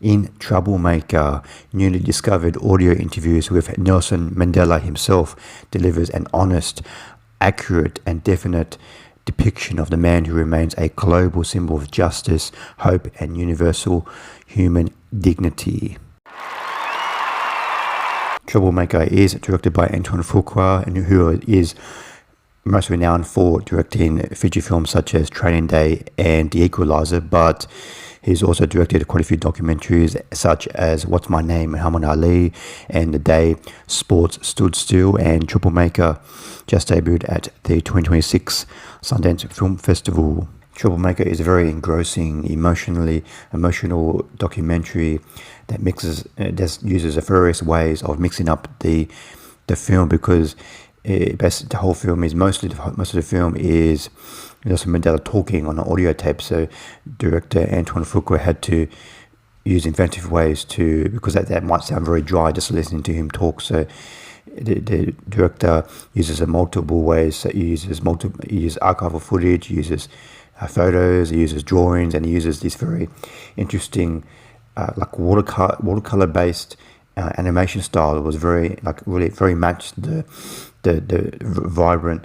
In Troublemaker, newly discovered audio interviews with Nelson Mandela himself delivers an honest, accurate and definite depiction of the man who remains a global symbol of justice, hope and universal human dignity. Troublemaker is directed by Antoine Fuqua, and who is most renowned for directing feature films such as Training Day and The Equalizer, but he's also directed quite a few documentaries such as What's My Name, Muhammad Ali, and The Day Sports Stood Still. And Troublemaker just debuted at the 2026 Sundance Film Festival. Troublemaker is a very engrossing, emotional documentary that uses various ways of mixing up the film, because the whole film is most of the film is Nelson Mandela talking on an audio tape. So director Antoine Fuqua had to use inventive ways because that might sound very dry just listening to him talk. So the director uses multiple ways. So he uses archival footage, he uses photos, he uses drawings, and he uses this very interesting like watercolor based animation style. It was really very matched the vibrant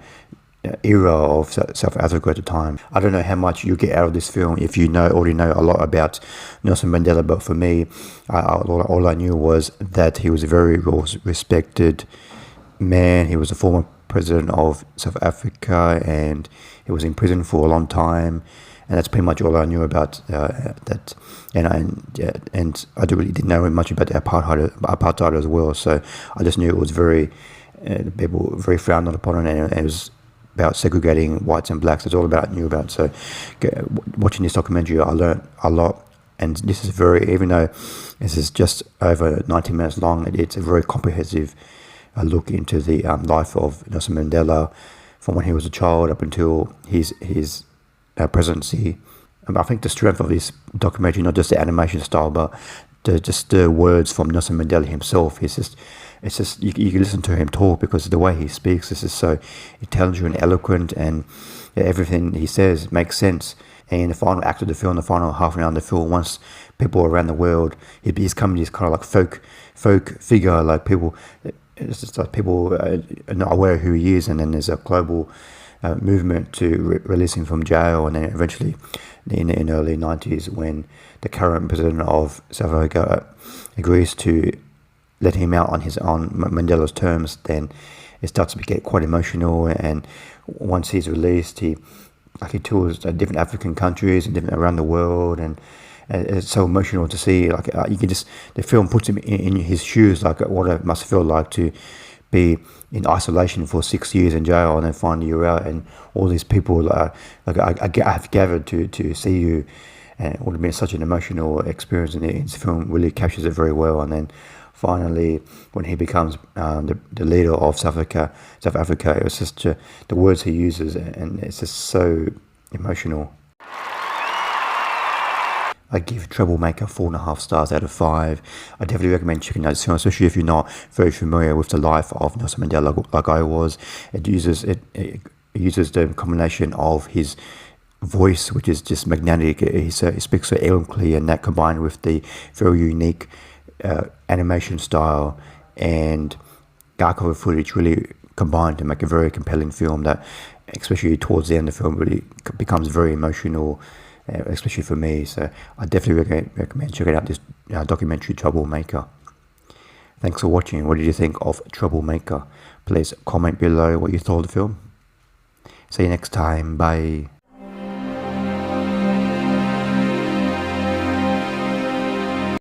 era of South Africa at the time. I don't know how much you get out of this film if you already know a lot about Nelson Mandela, but for me, all I knew was that he was a very respected man. He was a former president of South Africa, and he was in prison for a long time, and that's pretty much all I knew about that. And I really didn't know much about the apartheid as well. So I just knew it was people very frowned upon it, and it was about segregating whites and blacks. That's all I knew about. So watching this documentary, I learned a lot. And this is even though this is just over 90 minutes long, it's a very comprehensive look into the life of Nelson Mandela from when he was a child up until his presidency. I think the strength of this documentary, not just the animation style, but just the words from Nelson Mandela himself, it's just you can listen to him talk, because the way he speaks is just so intelligent and eloquent, and everything he says makes sense. And in the final act of the film, the final half an hour of the film, once people around the world, he's becoming this kind of like folk figure, like people, it's just like people are not aware of who he is, and then there's a global movement to release him from jail, and then eventually in the early 90s, when the current president of South Africa agrees to let him out on Mandela's terms, then it starts to get quite emotional. And once he's released, he tours different African countries and different around the world, and it's so emotional to see. The film puts him in his shoes, like what it must feel like to be in isolation for 6 years in jail, and then finally you're out, and all these people I have gathered to see you, and it would have been such an emotional experience. And this film really captures it very well. And then finally, when he becomes the leader of South Africa, it was just the words he uses, and it's just so emotional. I give Troublemaker 4.5 stars out of 5. I definitely recommend checking out this film, especially if you're not very familiar with the life of Nelson Mandela like I was. It uses the combination of his voice, which is just magnetic. He speaks so eloquently, and that combined with the very unique animation style and archival footage really combined to make a very compelling film that, especially towards the end of the film, really becomes very emotional, especially for me. So I definitely recommend checking out this documentary, Troublemaker. Thanks for watching. What did you think of Troublemaker? Please comment below what you thought of the film. See you next time. Bye.